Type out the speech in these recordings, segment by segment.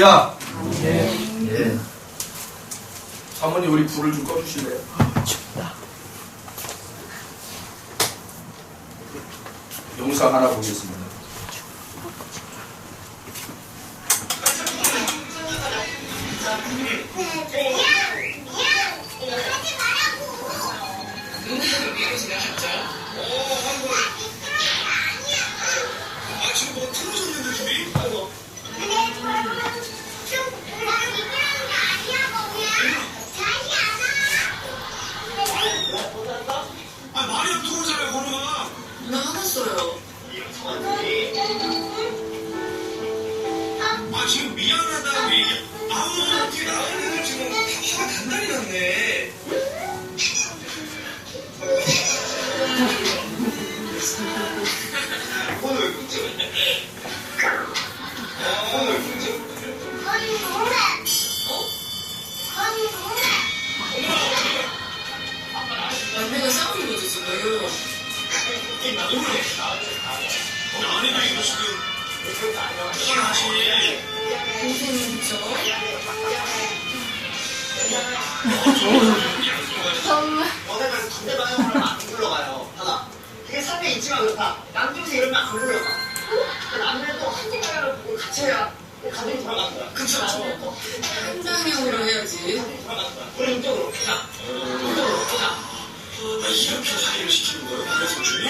할렐루야. 예. 사모님 우리 불을 좀 꺼주실래요? 춥다. 영상 하나 보겠습니다. 지금 뭐 틀어졌는데 둘이? 아 말이 안 통하잖아요 건우가. 나왔어요. 아 지금 미안하다고 얘기. 아우 어떻게 나오는 지금 다 화가 단단히 났네. 건우 왜 웃지? 건우 왜 웃지? 남매가 싸우는 거지 지금. 아니도 이거 지금 화나시. 동생은 그쵸? 어제까지 담배 방향으로 안 불러가요. 하나. 그게 삶에 있지만 그렇다. 남중세 이러면 안 불러가. 남들은 또 한 생각을 보고 같이 해야 가정이 돌아가는 거야. 그쵸. 한 방향으로 해야지. 돌아가는 거야. 우리 이쪽으로. 자. 이쪽으로. 자. 아 이렇게 사이를 시키는 거예요? 남의 삼촌이?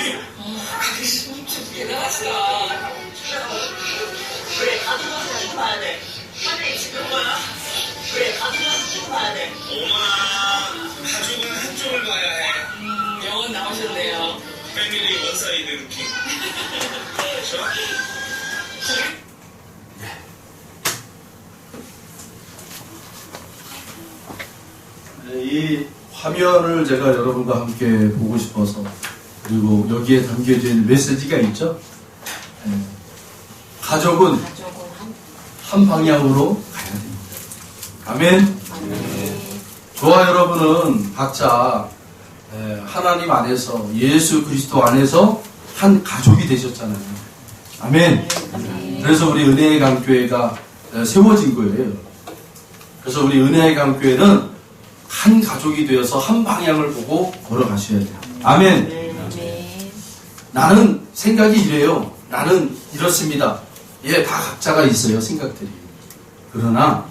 그게 진짜 대단하시다. 그래, 가족을 치고 봐야 돼. 삶에 지금 거야. 그래, 가족을 치고 봐야 돼. 어머나 가족은 한쪽을 봐야 해. 영원 나오셨네요. 패밀리 원사이드 느낌. 그렇죠? 이 화면을 제가 여러분과 함께 보고 싶어서, 그리고 여기에 담겨져 있는 메시지가 있죠. 가족은 한 방향으로 가야 됩니다. 아멘. 저와 여러분은 각자 하나님 안에서, 예수 그리스도 안에서 한 가족이 되셨잖아요. 아멘. 그래서 우리 은혜의 강교회가 세워진 거예요. 그래서 우리 은혜의 강교회는 한 가족이 되어서 한 방향을 보고 걸어가셔야 돼요. 아멘. 나는 생각이 이래요. 나는 이렇습니다. 예, 다 각자가 있어요, 생각들이. 그러나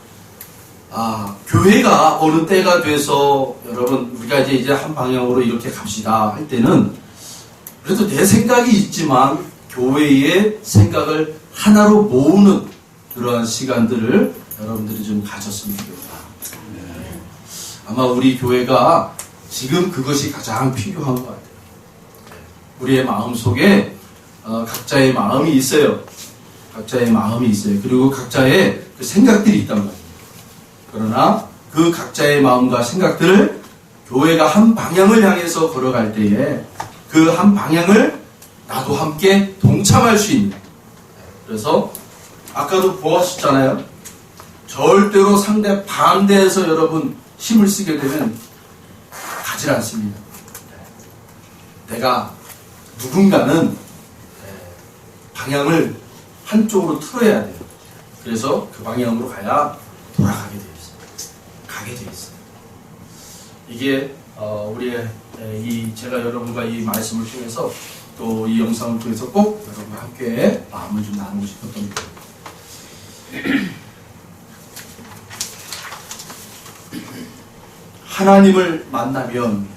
교회가 어느 때가 돼서 여러분 우리가 이제 한 방향으로 이렇게 갑시다 할 때는 그래도 내 생각이 있지만 교회의 생각을 하나로 모으는 그러한 시간들을 여러분들이 좀 가졌으면 좋겠다. 아마 우리 교회가 지금 그것이 가장 필요한 것 같아요. 우리의 마음 속에 각자의 마음이 있어요. 각자의 마음이 있어요. 그리고 각자의 그 생각들이 있단 말이에요. 그러나 그 각자의 마음과 생각들을 교회가 한 방향을 향해서 걸어갈 때에 그 한 방향을 나도 함께 동참할 수 있는. 그래서 아까도 보았었잖아요. 절대로 상대 반대해서 여러분 힘을 쓰게 되면 가지 않습니다. 내가 누군가는 방향을 한쪽으로 틀어야 돼요. 그래서 그 방향으로 가야 돌아가게 되어 있어요. 가게 되어 있어요. 이게 우리의 제가 여러분과 이 말씀을 통해서 또 이 영상을 통해서 꼭 여러분과 함께 마음을 좀 나누고 싶었던 거예요. 하나님을 만나면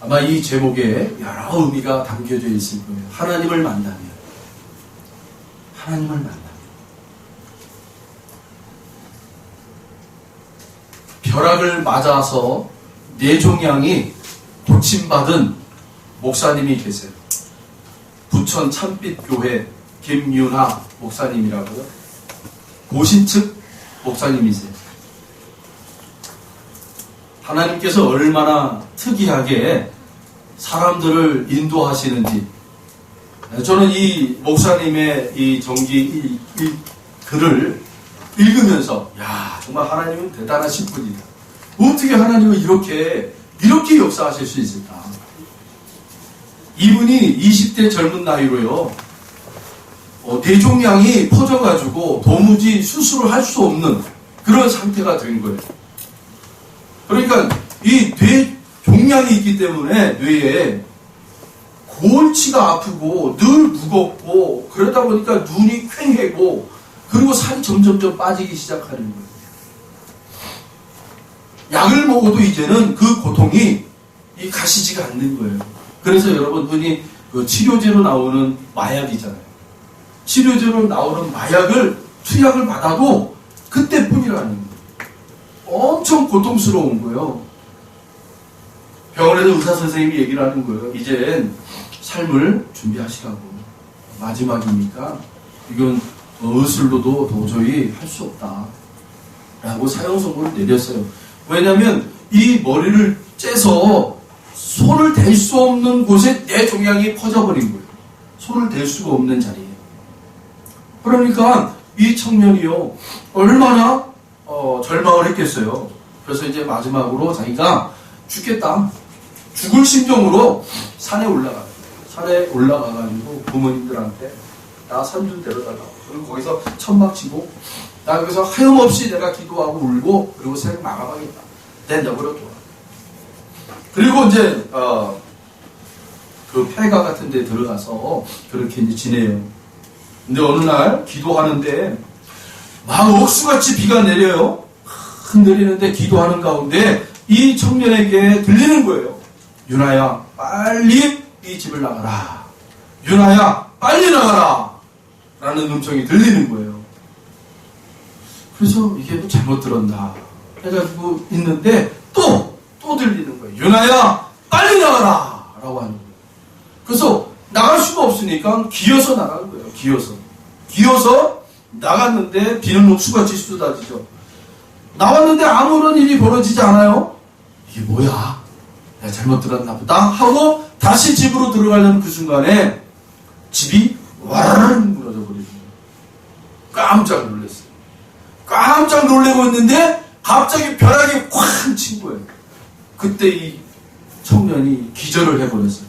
아마 이 제목에 여러 의미가 담겨져 있을 거예요. 하나님을 만나면. 하나님을 만나면. 벼락을 맞아서 뇌종양이 고침받은 목사님이 계세요. 부천 참빛교회 김윤하 목사님이라고요. 고신측 목사님이세요. 하나님께서 얼마나 특이하게 사람들을 인도하시는지. 저는 이 목사님의 이 이 글을 읽으면서 야, 정말 하나님은 대단하신 분이다. 어떻게 하나님은 이렇게 역사하실 수 있을까? 이분이 20대 젊은 나이로요. 뇌종양이 퍼져가지고 도무지 수술을 할 수 없는 그런 상태가 된 거예요. 그러니까 이 뇌종양이 있기 때문에 뇌에 골치가 아프고 늘 무겁고 그러다 보니까 눈이 퀭해고 그리고 살이 점점점 빠지기 시작하는 거예요. 약을 먹어도 이제는 그 고통이 가시지가 않는 거예요. 그래서 여러분 흔히 그 치료제로 나오는 마약이잖아요. 치료제로 나오는 마약을 투약을 받아도 그때뿐이라는 거예요. 엄청 고통스러운 거예요. 병원에서 의사 선생님이 얘기를 하는 거예요. 이젠 삶을 준비하시라고. 마지막이니까 이건 의술로도 도저히 할 수 없다. 라고 사형 선고를 내렸어요. 왜냐하면 이 머리를 째서 손을 댈 수 없는 곳에 뇌종양이 퍼져버린 거예요. 손을 댈 수가 없는 자리에. 그러니까 이 청년이요 얼마나 절망을 했겠어요. 그래서 이제 마지막으로 자기가 죽겠다. 죽을 심정으로 산에 올라가요. 산에 올라가가지고 부모님들한테 나 산 좀 데려다가 그리고 거기서 천막 치고 나 여기서 하염없이 내가 기도하고 울고 그리고 생 마감하겠다. 내 내버려둬. 그리고 이제 그 폐가 같은 데 들어가서 그렇게 이제 지내요. 근데 어느 날 기도하는데 막 억수같이 비가 내려요. 내리는데 기도하는 가운데 이 청년에게 들리는 거예요. 윤아야 빨리 이 집을 나가라. 윤아야 빨리 나가라. 라는 음성이 들리는 거예요. 그래서 이게 뭐 잘못 들었나 해가지고 있는데 또 들리는 거예요. 윤아야 빨리 나가라. 라고 하는 거예요. 그래서 나갈 수가 없으니까 기어서 나간 거예요. 기어서 나갔는데 비는 옥수같이 쏟아지죠. 나왔는데 아무런 일이 벌어지지 않아요. 이게 뭐야? 내가 잘못 들었나 보다 하고 다시 집으로 들어가려는 그 순간에 집이 와르르 무너져 버리는 거예요. 깜짝 놀랐어요. 깜짝 놀래고 있는데 갑자기 벼락이 확 친 거예요. 그때 이 청년이 기절을 해버렸어요.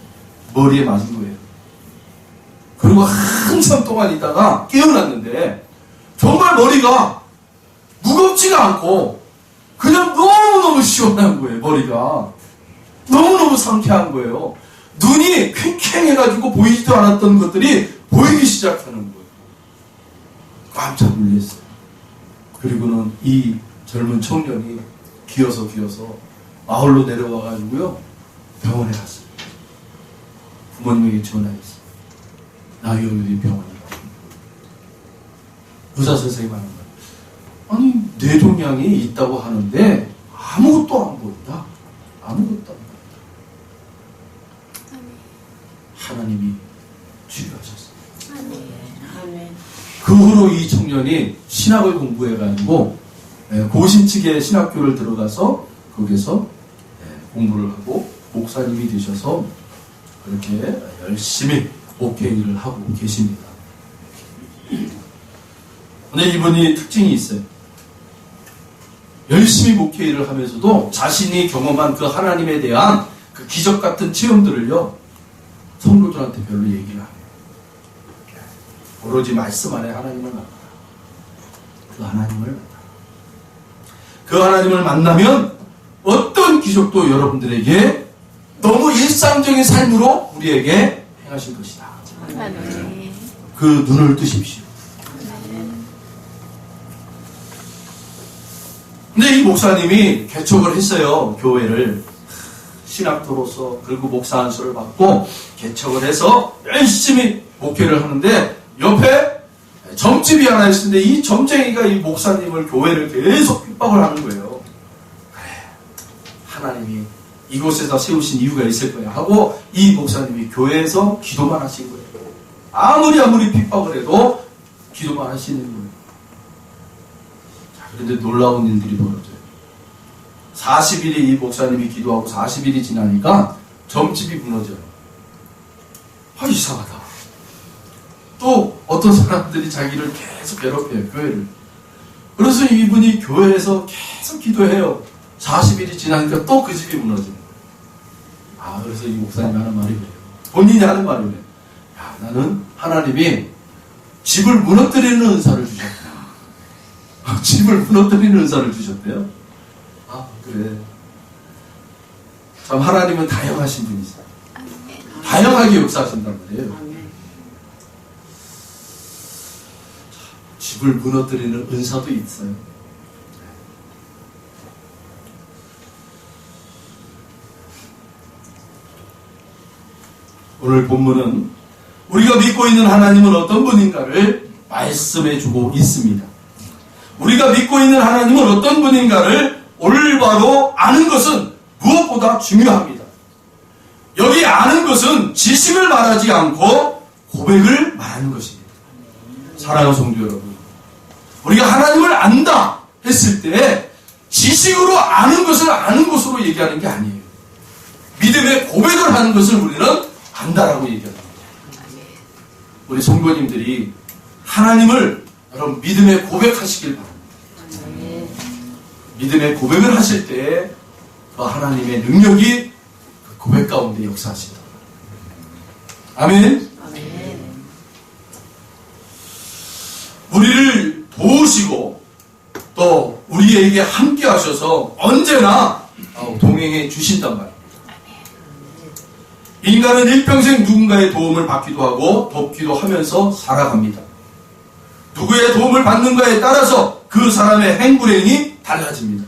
머리에 맞은 거예요. 그리고 한참 동안 있다가 깨어났는데 정말 머리가 무겁지가 않고 그냥 너무너무 시원한 거예요. 머리가 너무너무 상쾌한 거예요. 눈이 퀭퀭해가지고 보이지도 않았던 것들이 보이기 시작하는 거예요. 깜짝 놀랐어요. 그리고는 이 젊은 청년이 기어서 마을로 내려와가지고요 병원에 갔어요. 부모님에게 전화했어요. 나 여기 병원이다. 의사 선생님 하는 거예요. 아니 뇌종양이 있다고 하는데 아무것도 안 보인다. 아무것도 안 보인다. 하나님이 치료하셨어요. 그 후로 이 청년이 신학을 공부해가지고 고신측의 신학교를 들어가서 거기서 공부를 하고 목사님이 되셔서 그렇게 열심히 목회 일을 하고 계십니다. 근데 이분이 특징이 있어요. 열심히 목회 일을 하면서도 자신이 경험한 그 하나님에 대한 그 기적 같은 체험들을요 성도들한테 별로 얘기를 안 해요. 오로지 말씀 안에 하나님을 만나라. 그 하나님을 만나라. 그 하나님을 만나면 어떤 기적도 여러분들에게 너무 일상적인 삶으로 우리에게 행하실 것이다. 그 눈을 뜨십시오. 근데 이 목사님이 개척을 했어요. 교회를. 신학도로서 그리고 목사 안수를 받고 개척을 해서 열심히 목회를 하는데 옆에 점집이 하나 있었는데 이 점쟁이가 이 목사님을 교회를 계속 핍박을 하는 거예요. 그래, 하나님이 이곳에다 세우신 이유가 있을 거야 하고 이 목사님이 교회에서 기도만 하신 거예요. 아무리 핍박을 해도 기도만 하시는 거예요. 자, 그런데 놀라운 일들이 벌어져요. 40일이 이 목사님이 기도하고 40일이 지나니까 점집이 무너져요. 아, 이상하다. 또 어떤 사람들이 자기를 계속 괴롭혀요. 교회를. 그래서 이분이 교회에서 계속 기도해요. 40일이 지나니까 또 그 집이 무너지는 거예요. 아, 그래서 이 목사님이 하는 말이 그래요. 본인이 하는 말이 그래요. 야, 나는 하나님이 집을 무너뜨리는 은사를 주셨대요. 집을 무너뜨리는 은사를 주셨대요. 아, 그래. 참 하나님은 다양하신 분이세요. 다양하게 역사하신단 말이에요. 집을 무너뜨리는 은사도 있어요. 오늘 본문은 우리가 믿고 있는 하나님은 어떤 분인가를 말씀해 주고 있습니다. 우리가 믿고 있는 하나님은 어떤 분인가를 올바로 아는 것은 무엇보다 중요합니다. 여기 아는 것은 지식을 말하지 않고 고백을 말하는 것입니다. 사랑하는 성도 여러분, 우리가 하나님을 안다 했을 때 지식으로 아는 것을 아는 것으로 얘기하는 게 아니에요. 믿음의 고백을 하는 것을 우리는 안다라고 얘기합니다. 우리 성도님들이 하나님을 여러분 믿음의 고백하시길 바랍니다. 믿음의 고백을 하실 때 그 하나님의 능력이 그 고백 가운데 역사하시다. 아멘. 우리를 도우시고 또 우리에게 함께 하셔서 언제나 동행해 주신단 말이에요. 인간은 일평생 누군가의 도움을 받기도 하고 돕기도 하면서 살아갑니다. 누구의 도움을 받는가에 따라서 그 사람의 행불행이 달라집니다.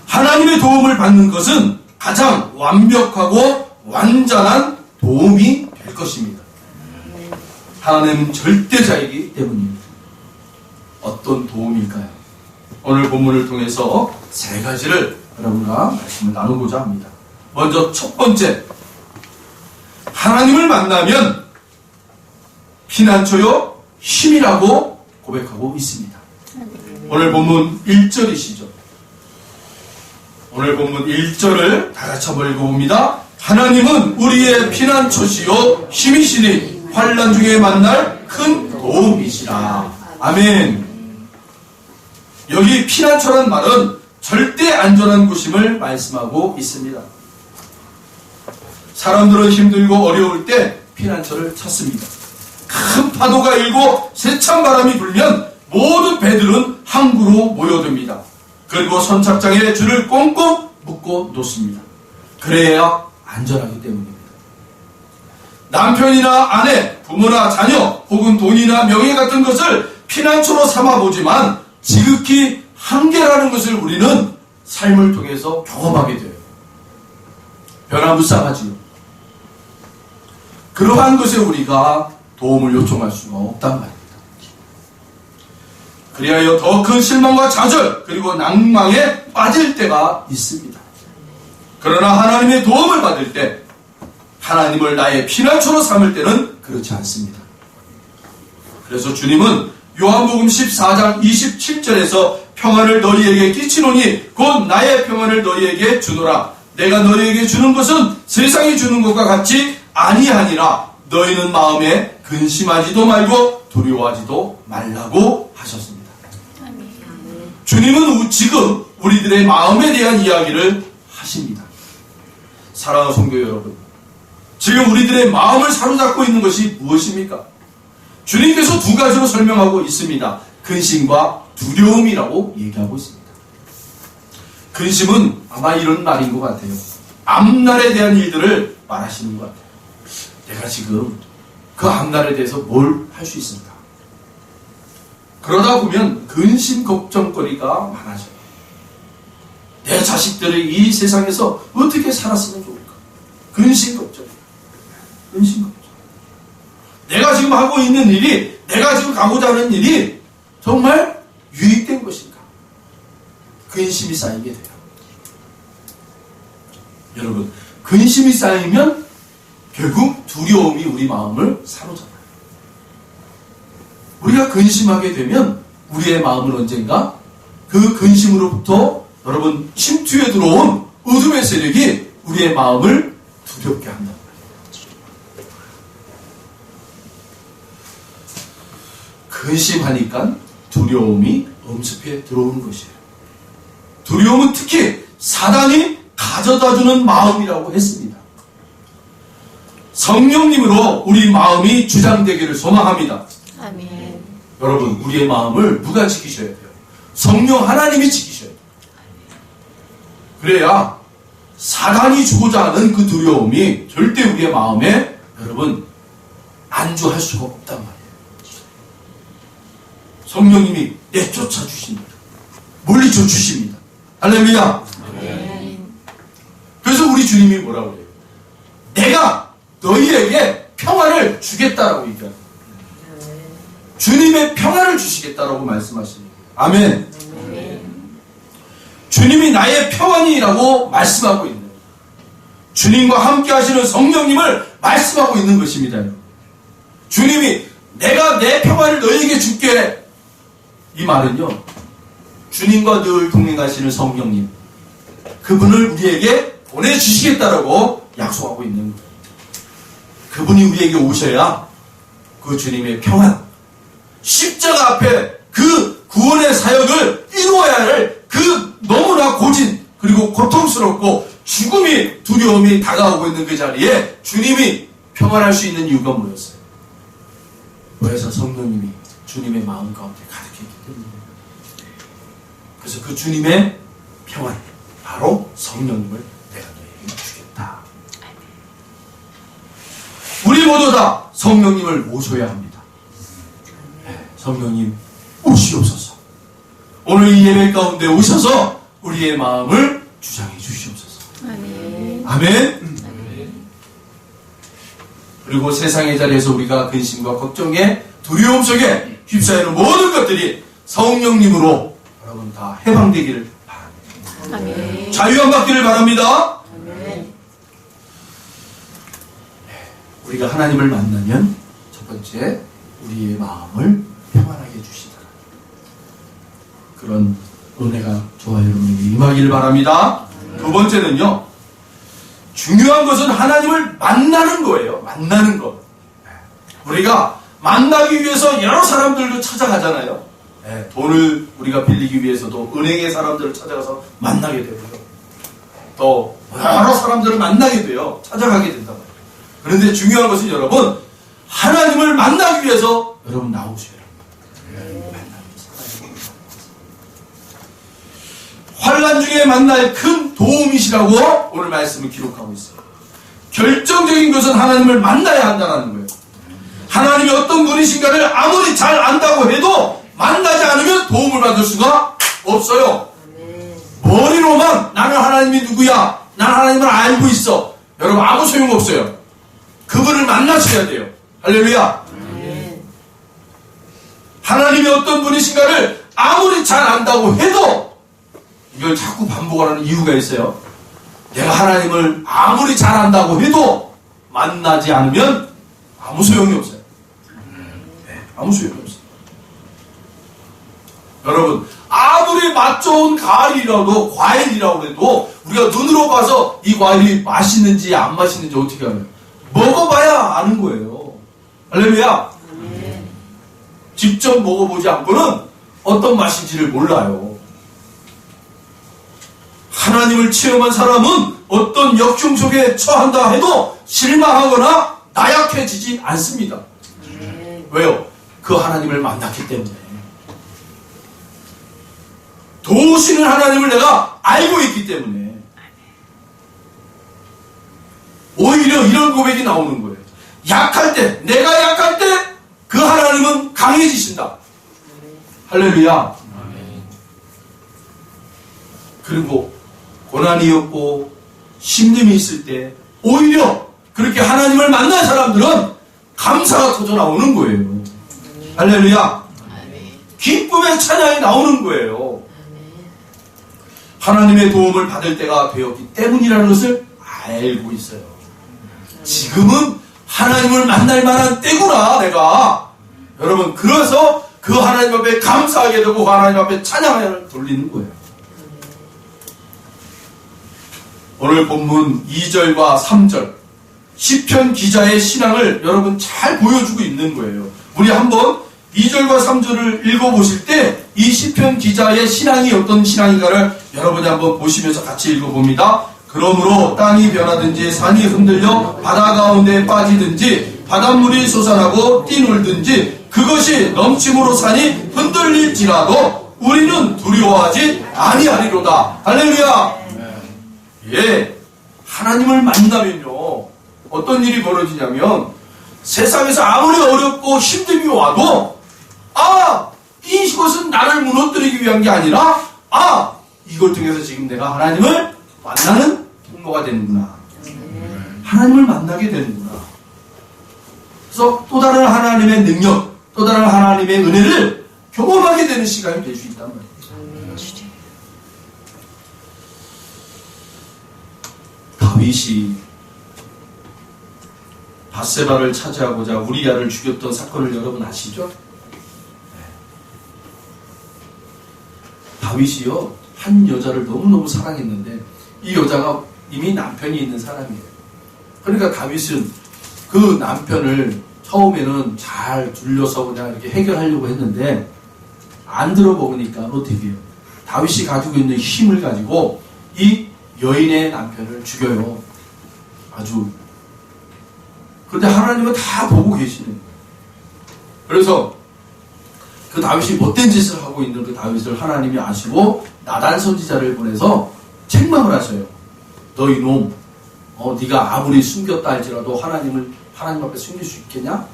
하나님의 도움을 받는 것은 가장 완벽하고 완전한 도움이 될 것입니다. 하나님은 절대자이기 때문입니다. 어떤 도움일까요? 오늘 본문을 통해서 세 가지를 여러분과 말씀을 나누고자 합니다. 먼저 첫 번째, 하나님을 만나면 피난처요 힘이라고 고백하고 있습니다. 오늘 본문 1절이시죠. 오늘 본문 1절을 다 같이 한번 읽어봅니다. 하나님은 우리의 피난처시요 힘이시니 환난 중에 만날 큰 도움이시라. 아멘. 여기 피난처란 말은 절대 안전한 곳임을 말씀하고 있습니다. 사람들은 힘들고 어려울 때 피난처를 찾습니다. 큰 파도가 일고 세찬 바람이 불면 모든 배들은 항구로 모여듭니다. 그리고 선착장에 줄을 꽁꽁 묶고 놓습니다. 그래야 안전하기 때문입니다. 남편이나 아내, 부모나 자녀, 혹은 돈이나 명예 같은 것을 피난처로 삼아보지만 지극히 한계라는 것을 우리는 삶을 통해서 경험하게 돼요. 변화무쌍하지요. 그러한 것에 우리가 도움을 요청할 수가 없단 말입니다. 그리하여 더 큰 실망과 좌절 그리고 낭망에 빠질 때가 있습니다. 그러나 하나님의 도움을 받을 때, 하나님을 나의 피난처로 삼을 때는 그렇지 않습니다. 그래서 주님은 요한복음 14장 27절에서 평안을 너희에게 끼치노니 곧 나의 평안을 너희에게 주노라. 내가 너희에게 주는 것은 세상이 주는 것과 같이 아니하니라. 너희는 마음에 근심하지도 말고 두려워하지도 말라고 하셨습니다. 주님은 지금 우리들의 마음에 대한 이야기를 하십니다. 사랑하는 성도 여러분, 지금 우리들의 마음을 사로잡고 있는 것이 무엇입니까? 주님께서 두 가지로 설명하고 있습니다. 근심과 두려움이라고 얘기하고 있습니다. 근심은 아마 이런 말인 것 같아요. 앞날에 대한 일들을 말하시는 것 같아요. 내가 지금 그 앞날에 대해서 뭘 할 수 있을까? 그러다 보면 근심 걱정거리가 많아져요. 내 자식들이 이 세상에서 어떻게 살았으면 좋을까? 근심 걱정. 근심 걱정. 내가 지금 하고 있는 일이, 내가 지금 가고자 하는 일이 정말 유익된 것인가? 근심이 쌓이게 돼요. 여러분, 근심이 쌓이면 결국 두려움이 우리 마음을 사로잡아요. 우리가 근심하게 되면 우리의 마음은 언젠가 그 근심으로부터 여러분 침투에 들어온 어둠의 세력이 우리의 마음을 두렵게 한단 말이에요. 근심하니까 두려움이 엄습해 들어오는 것이에요. 두려움은 특히 사단이 가져다주는 마음이라고 했습니다. 성령님으로 우리 마음이 주장되기를 소망합니다. 아멘. 여러분, 우리의 마음을 누가 지키셔야 돼요? 성령 하나님이 지키셔야 돼요. 그래야 사단이 주고자 하는 그 두려움이 절대 우리의 마음에 여러분 안주할 수가 없단 말이에요. 성령님이 내쫓아 주십니다. 물리쳐 주십니다. 할렐루야. 그래서 우리 주님이 뭐라고 해요? 내가 너희에게 평안을 주겠다라고 얘기합니다. 주님의 평안을 주시겠다라고 말씀하십니다. 아멘. 주님이 나의 평안이라고 말씀하고 있는 거예요. 주님과 함께 하시는 성령님을 말씀하고 있는 것입니다. 주님이 내가 내 평안을 너희에게 줄게. 이 말은요, 주님과 늘 동행하시는 성령님, 그분을 우리에게 보내주시겠다라고 약속하고 있는 거예요. 그분이 우리에게 오셔야 그 주님의 평안, 십자가 앞에 그 구원의 사역을 이루어야 할 그 너무나 고진 그리고 고통스럽고 죽음이 두려움이 다가오고 있는 그 자리에 주님이 평안할 수 있는 이유가 뭐였어요? 그래서 성령님이 주님의 마음 가운데 가득했기 때문입니다. 그래서 그 주님의 평안, 바로 성령님을 내가 너에게 주겠다. 우리 모두 다 성령님을 모셔야 합니다. 성령님 오시옵소서. 오늘 이 예배 가운데 오셔서 우리의 마음을 주장해 주시옵소서. 아멘. 아멘. 그리고 세상의 자리에서 우리가 근심과 걱정에 두려움 속에 휩싸이는 모든 것들이 성령님으로 여러분 다 해방되기를 바랍니다. 아멘. 자유함 받기를 바랍니다. 아멘. 우리가 하나님을 만나면 첫 번째 우리의 마음을 평안하게 해주시다. 그런 은혜가 저와 여러분에게 임하기를 바랍니다. 두 번째는요, 중요한 것은 하나님을 만나는 거예요. 만나는 것. 우리가 만나기 위해서 여러 사람들도 찾아가잖아요. 돈을 우리가 빌리기 위해서도 은행의 사람들을 찾아가서 만나게 되고요. 또 여러 사람들을 만나게 돼요. 찾아가게 된단 말이에요. 그런데 중요한 것은 여러분, 하나님을 만나기 위해서 여러분 나오셔야 합니다. 환난 중에 만날 큰 도움이시라고 오늘 말씀을 기록하고 있어요. 결정적인 것은 하나님을 만나야 한다는 거예요. 하나님이 어떤 분이신가를 아무리 잘 안다고 해도 만나지 않으면 도움을 받을 수가 없어요. 머리로만 나는 하나님이 누구야, 난 하나님을 알고 있어, 여러분 아무 소용없어요. 그분을 만나셔야 돼요. 할렐루야. 하나님이 어떤 분이신가를 아무리 잘 안다고 해도 이걸 자꾸 반복하는 이유가 있어요. 내가 하나님을 아무리 잘 안다고 해도 만나지 않으면 아무 소용이 없어요. 아무 소용이 없어요. 여러분, 아무리 맛 좋은 과일이라고 해도 우리가 눈으로 봐서 이 과일이 맛있는지 안 맛있는지 어떻게 알아요? 먹어봐야 아는 거예요. 할렐루야. 직접 먹어보지 않고는 어떤 맛인지를 몰라요. 하나님을 체험한 사람은 어떤 역경 속에 처한다 해도 실망하거나 나약해지지 않습니다. 왜요? 그 하나님을 만났기 때문에. 도우시는 하나님을 내가 알고 있기 때문에. 오히려 이런 고백이 나오는 거예요. 약할 때, 내가 약할 때 그 하나님은 강해지신다. 할렐루야. 그리고 고난이 없고 힘듦이 있을 때 오히려 그렇게 하나님을 만난 사람들은 감사가 터져 나오는 거예요. 할렐루야. 기쁨의 찬양이 나오는 거예요. 하나님의 도움을 받을 때가 되었기 때문이라는 것을 알고 있어요. 지금은 하나님을 만날 만한 때구나, 내가. 여러분, 그래서 그 하나님 앞에 감사하게 되고 그 하나님 앞에 찬양을 돌리는 거예요. 오늘 본문 2절과 3절 시편 기자의 신앙을 여러분 잘 보여주고 있는 거예요. 우리 한번 2절과 3절을 읽어보실 때 이 시편 기자의 신앙이 어떤 신앙인가를 여러분이 한번 보시면서 같이 읽어봅니다. 그러므로 땅이 변하든지 산이 흔들려 바다 가운데 빠지든지 바닷물이 솟아나고 뛰놀든지 그것이 넘침으로 산이 흔들릴지라도 우리는 두려워하지 아니하리로다. 할렐루야. 예, 하나님을 만나면요 어떤 일이 벌어지냐면 세상에서 아무리 어렵고 힘듦이 와도 이것은 나를 무너뜨리기 위한 게 아니라 이걸 통해서 지금 내가 하나님을 만나는 통로가 되는구나. 하나님을 만나게 되는구나. 그래서 또 다른 하나님의 능력, 또 다른 하나님의 은혜를 경험하게 되는 시간이 될 수 있단 말이에요. 다윗이 밧세바를 차지하고자 우리아를 죽였던 사건을 여러분 아시죠? 다윗이요 한 여자를 너무너무 사랑했는데 이 여자가 이미 남편이 있는 사람이에요. 그러니까 다윗은 그 남편을 처음에는 잘 둘러서 그냥 이렇게 해결하려고 했는데 안 들어먹으니까 어떻게 해요? 다윗이 가지고 있는 힘을 가지고 이 여인의 남편을 죽여요. 아주. 그런데 하나님은 다 보고 계시는 거예요. 그래서 그 다윗이 못된 짓을 하고 있는 그 다윗을 하나님이 아시고 나단 선지자를 보내서 책망을 하셔요. 너 이놈, 네가 아무리 숨겼다 할지라도 하나님 앞에 숨길 수 있겠냐?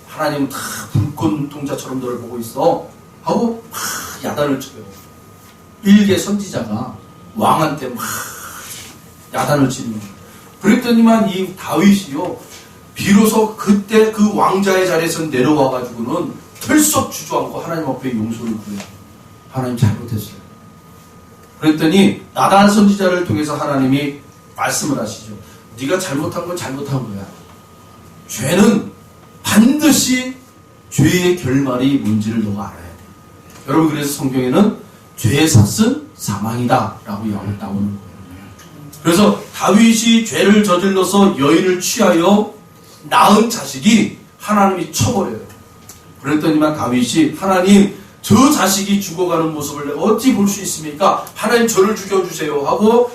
하나님은 다 불꽃동자처럼 너를 보고 있어. 하고 막 야단을 쳐요. 일개 선지자가 왕한테 막 야단을 치는 거예요. 그랬더니만 이 다윗이요 비로소 그때 그 왕자의 자리에서 내려와가지고는 털썩 주저앉고 하나님 앞에 용서를 구해요. 하나님 잘못했어요. 그랬더니 나단 선지자를 통해서 하나님이 말씀을 하시죠. 네가 잘못한 건 잘못한 거야. 죄는 반드시 죄의 결말이 뭔지를 너가 알아야 돼. 여러분 그래서 성경에는 죄의 삭은 사망이다 라고 나오는 거예요. 그래서 다윗이 죄를 저질러서 여인을 취하여 낳은 자식이 하나님이 쳐버려요. 그랬더니만 다윗이 하나님 저 자식이 죽어가는 모습을 내가 어찌 볼 수 있습니까? 하나님 저를 죽여주세요 하고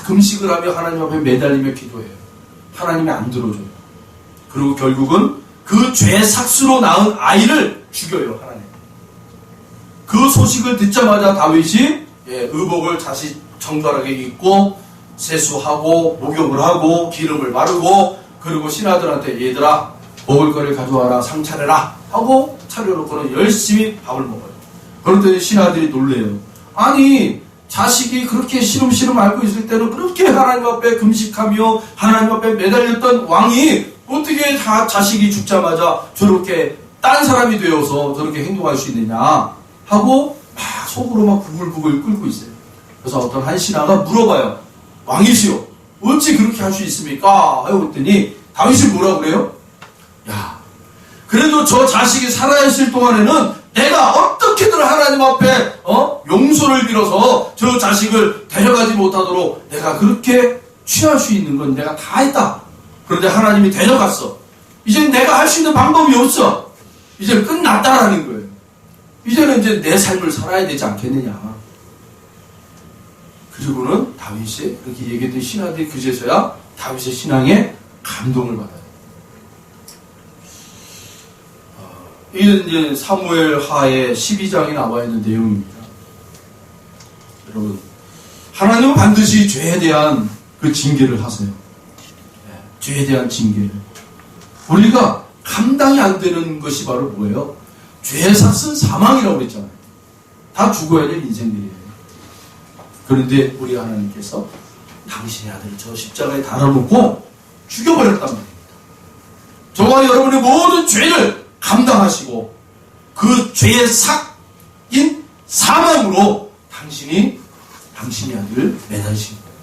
금식을 하며 하나님 앞에 매달리며 기도해요. 하나님이 안 들어줘요. 그리고 결국은 그 죄의 삭수로 낳은 아이를 죽여요. 하나님. 그 소식을 듣자마자 다윗이 의복을 다시 정갈하게 입고 세수하고 목욕을 하고 기름을 바르고 그리고 신하들한테 얘들아 먹을 거를 가져와라 상차려라 하고 차려놓고는 열심히 밥을 먹어요. 그런데 신하들이 놀래요. 아니 자식이 그렇게 시름시름 앓고 있을 때는 그렇게 하나님 앞에 금식하며 하나님 앞에 매달렸던 왕이 어떻게 다 자식이 죽자마자 저렇게 딴 사람이 되어서 저렇게 행동할 수 있느냐 하고 막 속으로 막 부글부글 끓고 있어요. 그래서 어떤 한 신하가 물어봐요. 왕이시여 어찌 그렇게 할 수 있습니까? 하고 했더니 다윗이 뭐라 그래요? 야 그래도 저 자식이 살아있을 동안에는 내가 어떻게든 하나님 앞에 용서를 빌어서 저 자식을 데려가지 못하도록 내가 그렇게 취할 수 있는 건 내가 다 했다. 그런데 하나님이 데려갔어. 이제 내가 할 수 있는 방법이 없어. 이제 끝났다라는 거예요. 이제는 이제 내 삶을 살아야 되지 않겠느냐. 그리고는 다윗이 그렇게 얘기했던 신하들이 그제서야 다윗의 신앙에 감동을 받아요. 이는 이제 사무엘 하의 12장에 나와 있는 내용입니다. 여러분, 하나님은 반드시 죄에 대한 그 징계를 하세요. 죄에 대한 징계를. 우리가 감당이 안 되는 것이 바로 뭐예요? 죄의 삭은 사망이라고 그랬잖아요. 다 죽어야 될 인생들이에요. 그런데 우리 하나님께서 당신의 아들을 저 십자가에 달아놓고 죽여버렸단 말입니다. 저와 여러분의 모든 죄를 감당하시고 그 죄의 삭인 사망으로 당신이 당신의 아들을 매달으신 거예요.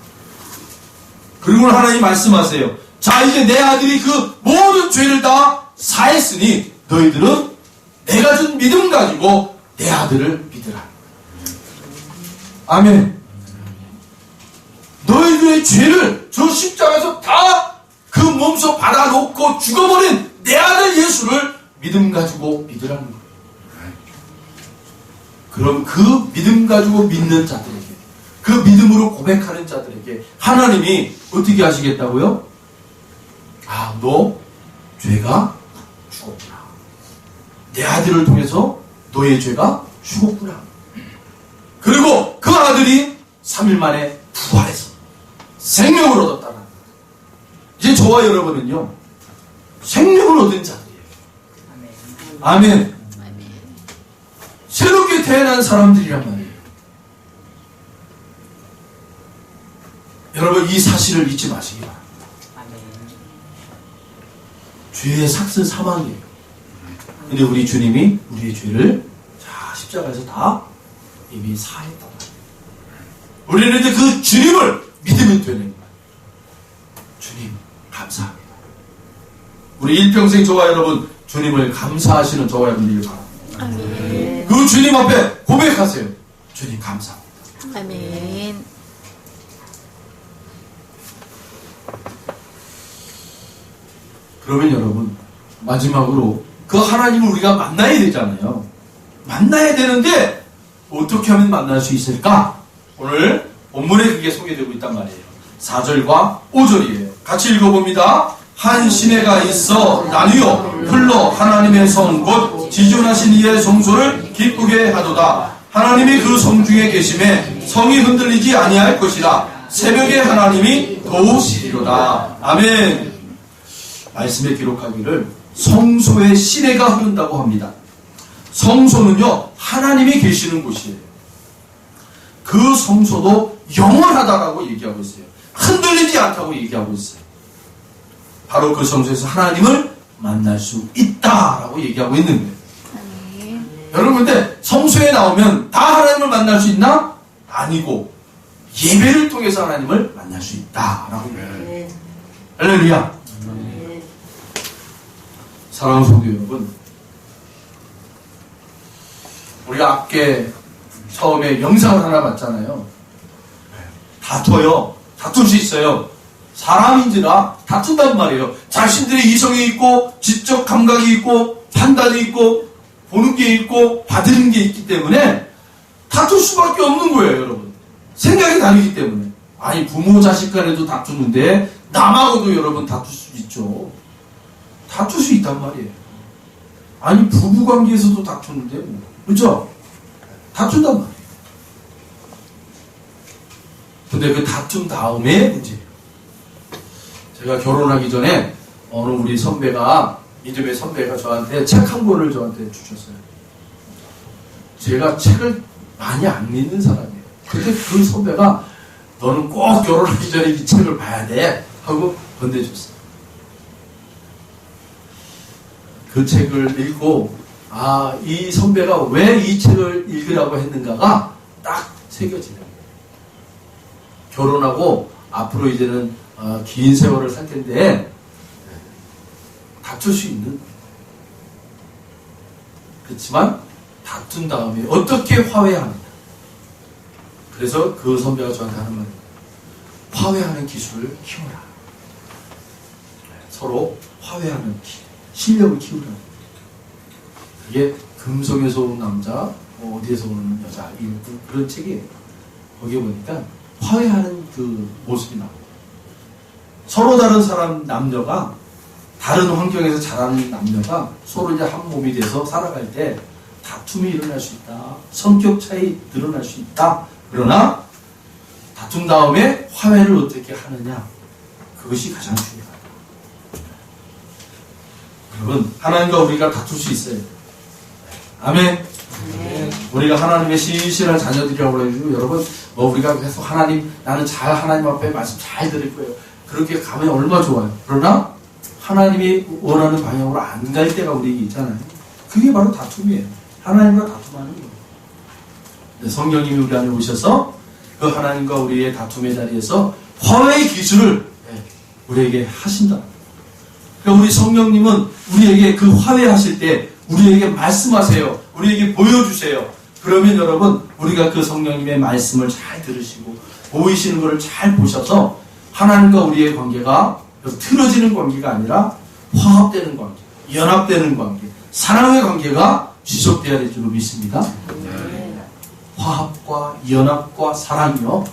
그리고 하나님 말씀하세요. 자 이제 내 아들이 그 모든 죄를 다 사했으니 너희들은 내가 준 믿음 가지고 내 아들을 믿으라. 아멘. 너희들의 죄를 저 십자가에서 다 그 몸소 받아놓고 죽어버린 내 아들 예수를 믿음 가지고 믿으라는 거예요. 그럼 그 믿음 가지고 믿는 자들에게, 그 믿음으로 고백하는 자들에게 하나님이 어떻게 하시겠다고요? 너 죄가 죽었구나. 내 아들을 통해서 너의 죄가 죽었구나. 그리고 그 아들이 3일 만에 부활해서 생명을 얻었다는 거예요. 이제 저와 여러분은요, 생명을 얻은 자들이에요. 아멘. 새롭게 태어난 사람들이란 말이에요. 여러분, 이 사실을 잊지 마시기 바랍니다. 죄의 삭슬 사망이에요. 근데 우리 주님이 우리의 죄를 십자가에서 다 이미 사했단 말이에요. 우리는 이제 그 주님을 믿으면 되는 거예요. 주님 감사합니다. 우리 일평생 저와 여러분 주님을 감사하시는 저와 여러분들이 바랍니다. 아멘. 그 주님 앞에 고백하세요. 주님 감사합니다. 아멘. 그러면 여러분 마지막으로 그 하나님을 우리가 만나야 되잖아요. 만나야 되는데 어떻게 하면 만날 수 있을까? 오늘 본문에 그게 소개되고 있단 말이에요. 4절과 5절이에요. 같이 읽어봅니다. 한 시내가 있어 나뉘어 흘러 하나님의 성 곧 지존하신 이의 성소를 기쁘게 하도다. 하나님이 그 성 중에 계심에 성이 흔들리지 아니할 것이라. 새벽에 하나님이 도우시리로다. 아멘. 말씀에 기록하기를 성소에 시내가 흐른다고 합니다. 성소는요, 하나님이 계시는 곳이에요. 그 성소도 영원하다라고 얘기하고 있어요. 흔들리지 않다고 얘기하고 있어요. 바로 그 성소에서 하나님을 만날 수 있다라고 얘기하고 있는 거예요. 여러분, 근데 성소에 나오면 다 하나님을 만날 수 있나? 아니고 예배를 통해서 하나님을 만날 수 있다라고 얘기해요. 할렐루야. 사랑하는 성도 여러분, 우리가 앞에 처음에 영상을 하나 봤잖아요. 다퉈요. 다툴 수 있어요. 사람인지라 다툰단 말이에요. 자신들의 이성이 있고 지적 감각이 있고 판단이 있고 보는 게 있고 받는 게 있기 때문에 다툴 수밖에 없는 거예요, 여러분. 생각이 다르기 때문에. 아니, 부모 자식 간에도 다투는데 남하고도 여러분 다툴 수 있죠. 다툴 수 있단 말이에요. 아니, 부부관계에서도 다투는데 뭐. 그렇죠? 다툰단 말이에요. 근데 그 다툰 다음에 문제예요. 제가 결혼하기 전에 어느 우리 선배가, 믿음의 선배가 저한테 책 한 권을 저한테 주셨어요. 제가 책을 많이 안 읽는 사람이에요. 근데 그 선배가 너는 꼭 결혼하기 전에 이 책을 봐야 돼 하고 건네줬어요. 그 책을 읽고 이 선배가 왜 이 책을 읽으라고 했는가가 딱 새겨지는 거예요. 결혼하고 앞으로 이제는 긴 세월을 살 텐데 다툴 수 있는, 그렇지만 다툰 다음에 어떻게 화해하느냐. 그래서 그 선배가 저한테 하는 말이에요. 화해하는 기술을 키워라. 서로 화해하는 실력을 키우라. 그게 금속에서 온 남자, 어디에서 오는 여자, 그런 책이에요. 거기에 보니까 화해하는 그 모습이 나와요. 서로 다른 사람, 남녀가 다른 환경에서 자라는 남녀가 서로 이제 한 몸이 돼서 살아갈 때 다툼이 일어날 수 있다. 성격 차이 늘어날 수 있다. 그러나 다툰 다음에 화해를 어떻게 하느냐, 그것이 가장 중요하다. 여러분, 하나님과 우리가 다툴 수 있어요. 아멘. 우리가 하나님의 신실한 자녀들이라고 해가지고 여러분, 우리가 계속 하나님, 나는 하나님 앞에 말씀 잘 들을 거예요. 그렇게 가면 얼마나 좋아요. 그러나 하나님이 원하는 방향으로 안 갈 때가 우리에게 있잖아요. 그게 바로 다툼이에요. 하나님과 다툼하는 거예요. 근데 성령님이 우리 안에 오셔서 그 하나님과 우리의 다툼의 자리에서 화해의 기술을 우리에게 하신다. 그러니까 우리 성령님은 우리에게 그 화해하실 때 우리에게 말씀하세요. 우리에게 보여주세요. 그러면 여러분, 우리가 그 성령님의 말씀을 잘 들으시고 보이시는 것을 잘 보셔서 하나님과 우리의 관계가 틀어지는 관계가 아니라 화합되는 관계, 연합되는 관계, 사랑의 관계가 지속되어야 될 줄로 믿습니다. 화합과 연합과 사랑이요,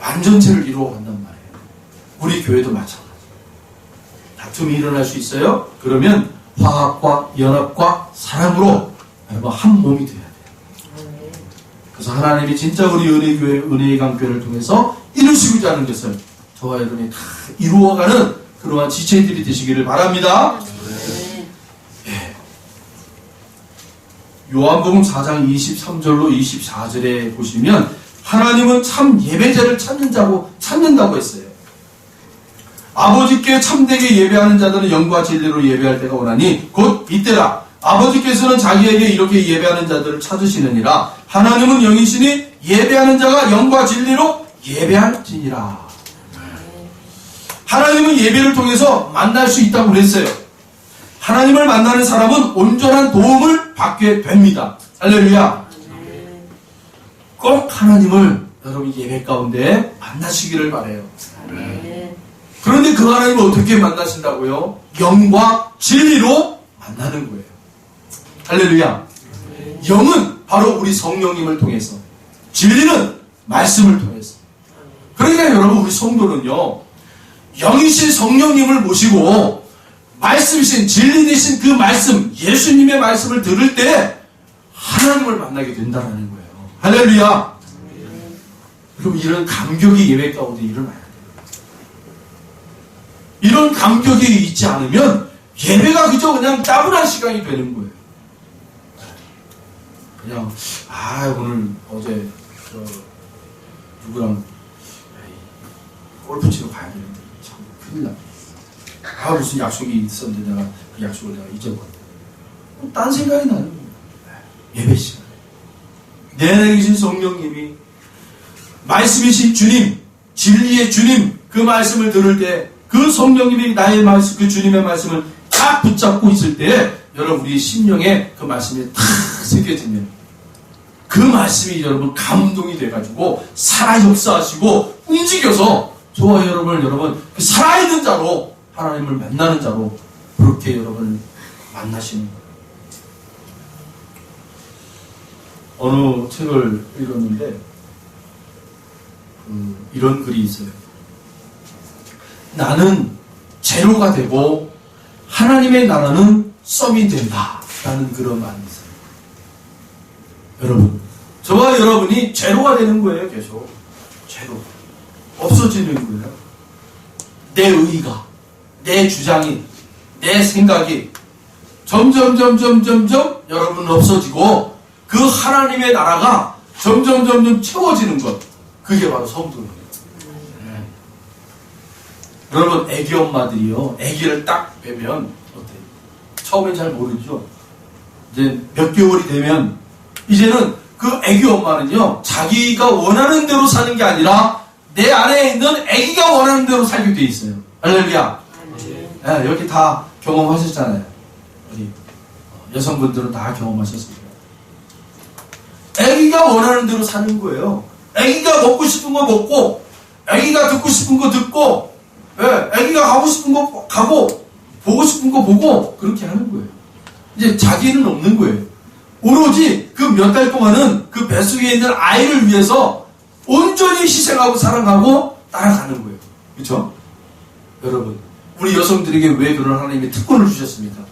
완전체를 이루어간단 말이에요. 우리 교회도 마찬가지예요. 다툼이 일어날 수 있어요. 그러면 화합과 연합과 사랑으로 여러분 한 몸이 되어야 돼요. 그래서 하나님이 진짜 우리 은혜교회, 은혜의 강교회를 통해서 이루시고자 하는 것을 저와 여러분이 다 이루어가는 그러한 지체들이 되시기를 바랍니다. 예. 요한복음 4장 23절로 24절에 보시면 하나님은 참 예배자를 찾는다고 했어요. 아버지께 참되게 예배하는 자들은 영과 진리로 예배할 때가 오나니 곧 이때라. 아버지께서는 자기에게 이렇게 예배하는 자들을 찾으시느니라. 하나님은 영이시니 예배하는 자가 영과 진리로 예배할지니라. 하나님은 예배를 통해서 만날 수 있다고 그랬어요. 하나님을 만나는 사람은 온전한 도움을 받게 됩니다. 할렐루야. 꼭 하나님을 여러분 예배 가운데 만나시기를 바라요. 그런데 그 하나님을 어떻게 만나신다고요? 영과 진리로 만나는 거예요. 할렐루야. 영은 바로 우리 성령님을 통해서, 진리는 말씀을 통해서. 그러니까 여러분 우리 성도는요, 영이신 성령님을 모시고 말씀이신 진리 되신 그 말씀, 예수님의 말씀을 들을 때 하나님을 만나게 된다는 거예요. 할렐루야. 그럼 이런 감격이 예배 가운데 일어나야 돼요. 이런 감격이 있지 않으면 예배가 그냥 따분한 시간이 되는 거예요. 그냥 오늘 어제 누구랑 골프 치러 가야 되는데 참 큰일 났네. 무슨 약속이 있었는데 내가 그 약속을 내가 잊어버렸네. 딴 생각이 나는 거예요. 예배 시간에 내 안에 계신 성령님이, 말씀이신 주님, 진리의 주님, 그 말씀을 들을 때 그 성령님이 나의 말씀, 그 주님의 말씀을 딱 붙잡고 있을 때 여러분 우리 심령에 그 말씀이 탁 새겨지면 그 말씀이 여러분 감동이 돼가지고 살아 역사하시고 움직여서 저와 여러분 그 살아있는 자로, 하나님을 만나는 자로 그렇게 여러분을 만나시는 거예요. 어느 책을 읽었는데 이런 글이 있어요. 나는 제로가 되고 하나님의 나라는 썸이 된다 라는 그런 말이 있어요. 여러분, 저와 여러분이 제로가 되는 거예요. 계속 제로, 없어지는 거예요. 내 의의가, 내 주장이, 내 생각이 점점 여러분은 없어지고 그 하나님의 나라가 점점 채워지는 것, 그게 바로 성도예요. 여러분, 애기 엄마들이요, 애기를 딱 빼면 어때요? 처음엔 잘 모르죠. 이제 몇 개월이 되면 이제는 그 애기 엄마는요, 자기가 원하는 대로 사는 게 아니라 내 안에 있는 애기가 원하는 대로 살게 돼 있어요. 할렐루야. 네, 여기 다 경험하셨잖아요. 우리 여성분들은 다 경험하셨습니다. 애기가 원하는 대로 사는 거예요. 애기가 먹고 싶은 거 먹고, 애기가 듣고 싶은 거 듣고, 애기가 가고 싶은 거 가고, 보고 싶은 거 보고, 그렇게 하는 거예요. 이제 자기는 없는 거예요. 오로지 그 몇 달 동안은 그 뱃속에 있는 아이를 위해서 온전히 희생하고 사랑하고 따라가는 거예요. 그렇죠? 여러분, 우리 여성들에게 왜 그런 하나님의 특권을 주셨습니까?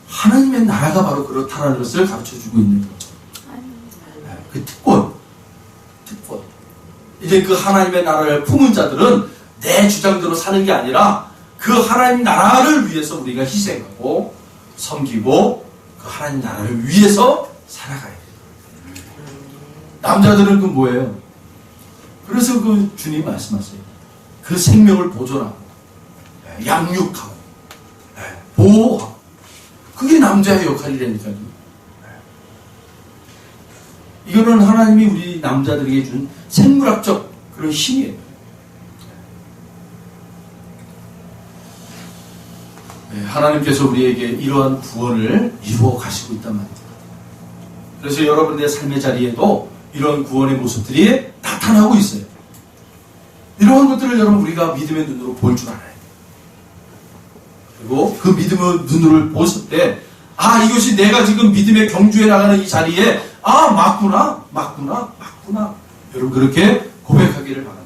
하나님의 나라가 바로 그렇다는 것을 가르쳐주고 있는 거죠. 그 특권. 이제 그 하나님의 나라를 품은 자들은 내 주장대로 사는 게 아니라 그 하나님 나라를 위해서 우리가 희생하고 섬기고 그 하나님 나라를 위해서 살아가야 돼요. 남자들은 그 뭐예요? 그래서 그 주님 말씀하세요. 그 생명을 보존하고 양육하고 보호하고, 그게 남자의 역할이라니까요. 이거는 하나님이 우리 남자들에게 준 생물학적 그런 힘이에요. 하나님께서 우리에게 이러한 구원을 이루어 가시고 있단 말입니다. 그래서 여러분의 삶의 자리에도 이런 구원의 모습들이 나타나고 있어요. 이러한 것들을 여러분 우리가 믿음의 눈으로 볼 줄 알아야 돼요. 그리고 그 믿음의 눈으로 보실 때, 이것이 내가 지금 믿음의 경주에 나가는 이 자리에 맞구나. 여러분 그렇게 고백하기를 바랍니다.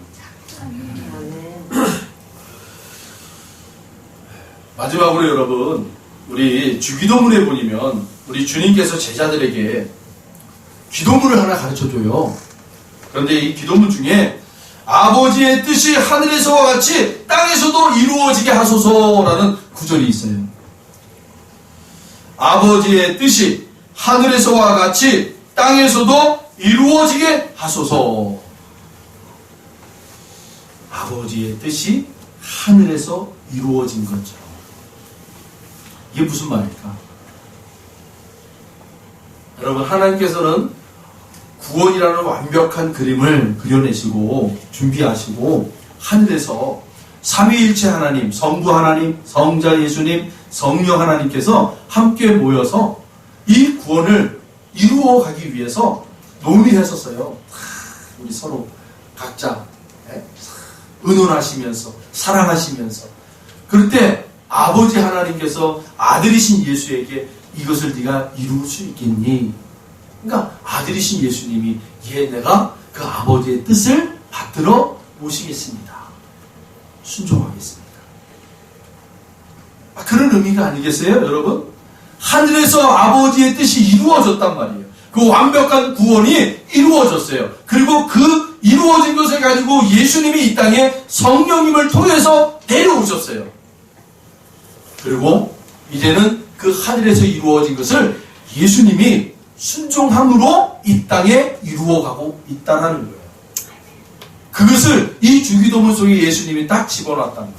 마지막으로 여러분, 우리 주기도문에 보면 우리 주님께서 제자들에게 기도문을 하나 가르쳐줘요. 그런데 이 기도문 중에 아버지의 뜻이 하늘에서와 같이 땅에서도 이루어지게 하소서라는 구절이 있어요. 아버지의 뜻이 하늘에서와 같이 땅에서도 이루어지게 하소서. 아버지의 뜻이 하늘에서 이루어진 것처럼. 이게 무슨 말일까? 여러분, 하나님께서는 구원이라는 완벽한 그림을 그려내시고 준비하시고 하늘에서 삼위일체 하나님, 성부 하나님, 성자 예수님, 성령 하나님께서 함께 모여서 이 구원을 이루어가기 위해서 논의했었어요. 우리 서로 각자 의논하시면서 사랑하시면서 그럴 때 아버지 하나님께서 아들이신 예수에게 이것을 네가 이룰 수 있겠니? 그러니까 아들이신 예수님이 내가 그 아버지의 뜻을 받들어 모시겠습니다. 순종하겠습니다. 그런 의미가 아니겠어요, 여러분? 하늘에서 아버지의 뜻이 이루어졌단 말이에요. 그 완벽한 구원이 이루어졌어요. 그리고 그 이루어진 것을 가지고 예수님이 이 땅에 성령님을 통해서 내려오셨어요. 그리고 이제는 그 하늘에서 이루어진 것을 예수님이 순종함으로 이 땅에 이루어가고 있다는 거예요. 그것을 이 주기도문 속에 예수님이 딱 집어넣었단 말이에요.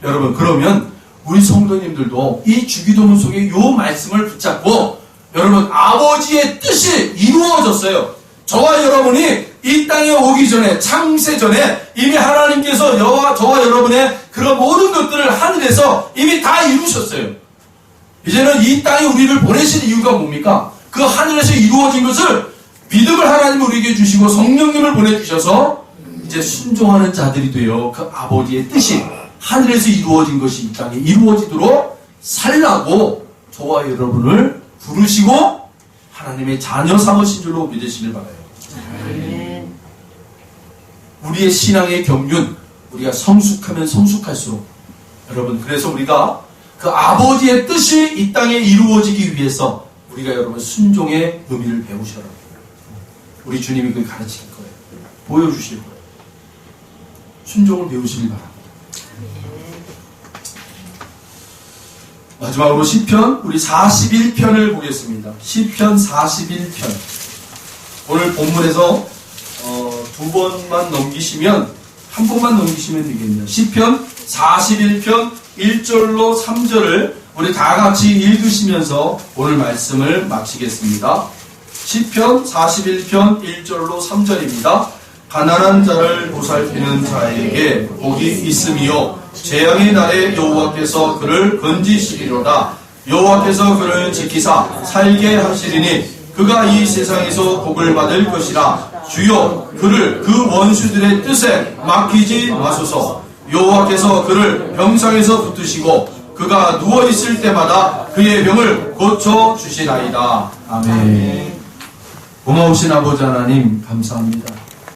여러분, 그러면 우리 성도님들도 이 주기도문 속에 이 말씀을 붙잡고 여러분, 아버지의 뜻이 이루어졌어요. 저와 여러분이 이 땅에 오기 전에, 창세 전에 이미 하나님께서 저와 여러분의 그런 모든 것들을 하늘에서 이미 다 이루셨어요. 이제는 이 땅에 우리를 보내신 이유가 뭡니까? 그 하늘에서 이루어진 것을 믿음을 하나님 우리에게 주시고 성령님을 보내주셔서 이제 순종하는 자들이 되어 그 아버지의 뜻이 하늘에서 이루어진 것이 이 땅에 이루어지도록 살라고 저와 여러분을 부르시고 하나님의 자녀 삼으신 줄로 믿으시길 바라요. 우리의 신앙의 경륜, 우리가 성숙하면 성숙할수록 여러분, 그래서 우리가 그 아버지의 뜻이 이 땅에 이루어지기 위해서 우리가 여러분 순종의 의미를 배우셔라. 우리 주님이 그걸 가르칠 거예요. 보여주실 거예요. 순종을 배우시길 바랍니다. 마지막으로 시편 우리 41편을 보겠습니다. 시편 41편. 오늘 본문에서 두 번만 넘기시면, 한 번만 넘기시면 되겠네요. 시편 41편 1절로 3절을 우리 다 같이 읽으시면서 오늘 말씀을 마치겠습니다. 시편 41편 1절로 3절입니다. 가난한 자를 보살피는 자에게 복이 있음이요 재앙의 날에 여호와께서 그를 건지시리로다. 여호와께서 그를 지키사 살게 하시리니 그가 이 세상에서 복을 받을 것이라. 주여 그를 그 원수들의 뜻에 맡기지 마소서. 여호와께서 그를 병상에서 붙드시고 그가 누워있을 때마다 그의 병을 고쳐주시나이다. 아멘. 고마우신 아버지 하나님 감사합니다.